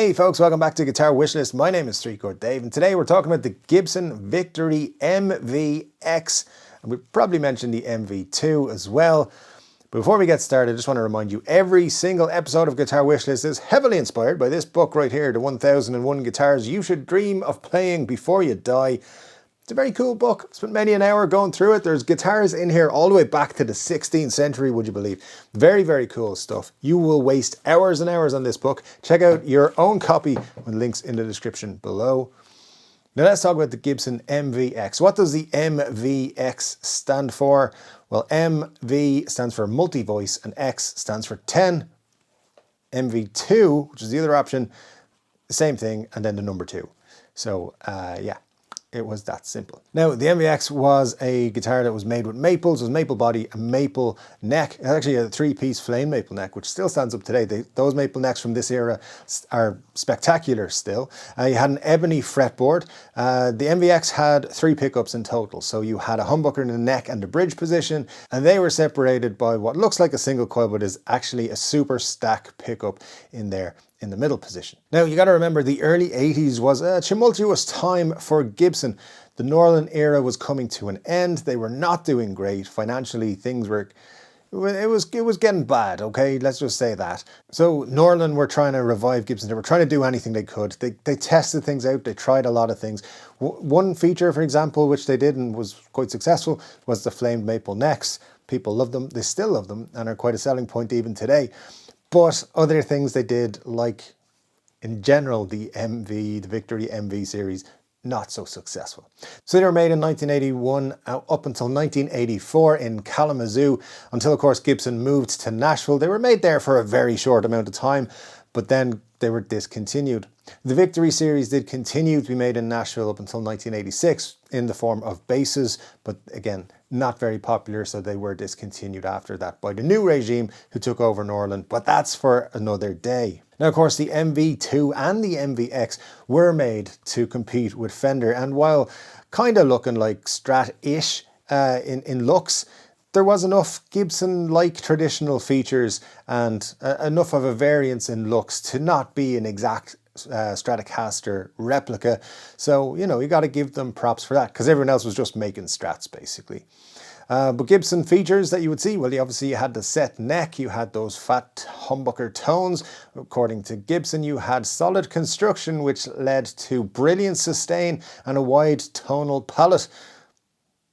Hey folks, welcome back to Guitar Wishlist. My name is 3-Chord Dave, and today we're talking about the Gibson Victory MVX. And we probably mentioned the MV2 as well. But before we get started, I just want to remind you, every single episode of Guitar Wishlist is heavily inspired by this book right here, The 1001 Guitars You Should Dream of Playing Before You Die. It's a very cool book. I spent many an hour going through it. There's guitars in here all the way back to the 16th century, would you believe? Very, very cool stuff. You will waste hours and hours on this book. Check out your own copy with links in the description below. Now let's talk about the Gibson MVX. What does the MVX stand for? Well, MV stands for multi-voice and X stands for 10. MV2, which is the other option, the same thing, and then the number 2. So yeah. It was that simple. Now, the MVX was a guitar that was made with maples. It was maple body and maple neck. It had actually a 3-piece flame maple neck, which still stands up today. Those maple necks from this era are spectacular still. You had an ebony fretboard. The MVX had 3 pickups in total. So you had a humbucker in the neck and the bridge position, and they were separated by what looks like a single coil, but is actually a super stack pickup in there in the middle position. Now, you got to remember, the early 80s was a tumultuous time for Gibson. The Norlin era was coming to an end. They were not doing great financially. Things were, it was getting bad, okay? Let's just say that. So Norlin were trying to revive Gibson. They were trying to do anything they could. They tested things out. They tried a lot of things. One feature, for example, which they did and was quite successful, was the flamed maple necks. People loved them. They still love them and are quite a selling point even today. But other things they did, like in general, the Victory MV series, not so successful. So they were made in 1981 up until 1984 in Kalamazoo, until of course Gibson moved to Nashville. They were made there for a very short amount of time, but then they were discontinued. The Victory series did continue to be made in Nashville up until 1986 in the form of basses, but again, not very popular, so they were discontinued after that by the new regime who took over Norlin, but that's for another day. Now, of course, the MV2 and the MVX were made to compete with Fender, and while kind of looking like Strat-ish in looks, there was enough Gibson-like traditional features and enough of a variance in looks to not be an exact Stratocaster replica. So, you know, you got to give them props for that, because everyone else was just making Strats, basically. But Gibson features that you would see, well, you had the set neck, you had those fat humbucker tones. According to Gibson, you had solid construction, which led to brilliant sustain and a wide tonal palette.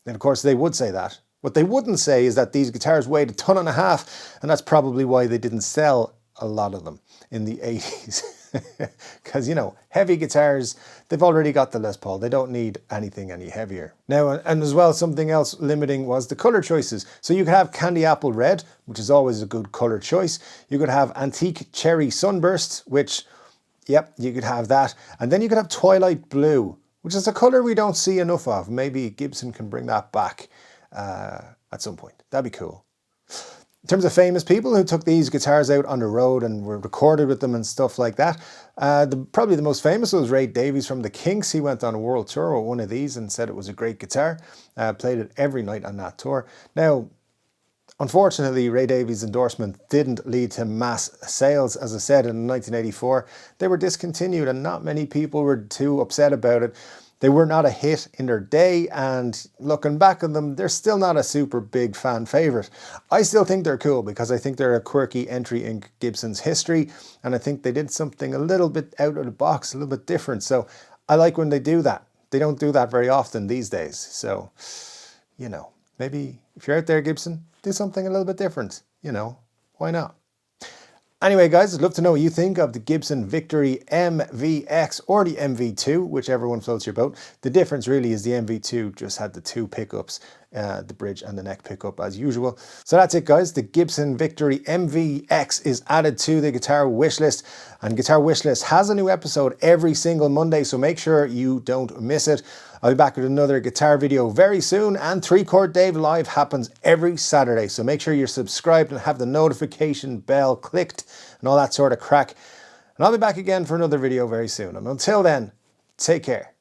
And of course, they would say that. What they wouldn't say is that these guitars weighed 1.5 tons, and that's probably why they didn't sell a lot of them in the 80s. Because, you know, heavy guitars, they've already got the Les Paul. They don't need anything any heavier. Now, and as well, something else limiting was the color choices. So you could have Candy Apple Red, which is always a good color choice. You could have Antique Cherry Sunburst, which, yep, you could have that. And then you could have Twilight Blue, which is a color we don't see enough of. Maybe Gibson can bring that back at some point. That'd be cool. In terms of famous people who took these guitars out on the road and were recorded with them and stuff like that, probably the most famous was Ray Davies from the Kinks. He went on a world tour with one of these and said it was a great guitar. Played it every night on that tour. Now, unfortunately, Ray Davies' endorsement didn't lead to mass sales. As I said, in 1984, they were discontinued and not many people were too upset about it. They were not a hit in their day, and looking back on them, they're still not a super big fan favorite. I still think they're cool because I think they're a quirky entry in Gibson's history, and I think they did something a little bit out of the box, a little bit different. So I like when they do that. They don't do that very often these days. So, you know, maybe if you're out there, Gibson, do something a little bit different. You know, why not? Anyway, guys, I'd love to know what you think of the Gibson Victory MVX or the MV2, whichever one floats your boat. The difference really is the MV2 just had the 2 pickups, the bridge and the neck pickup as usual. So that's it, guys. The Gibson Victory MVX is added to the Guitar Wishlist, and Guitar Wishlist has a new episode every single Monday, so make sure you don't miss it. I'll be back with another guitar video very soon, and 3-Chord Dave Live happens every Saturday, so make sure you're subscribed and have the notification bell clicked and all that sort of crack. And I'll be back again for another video very soon. And until then, take care.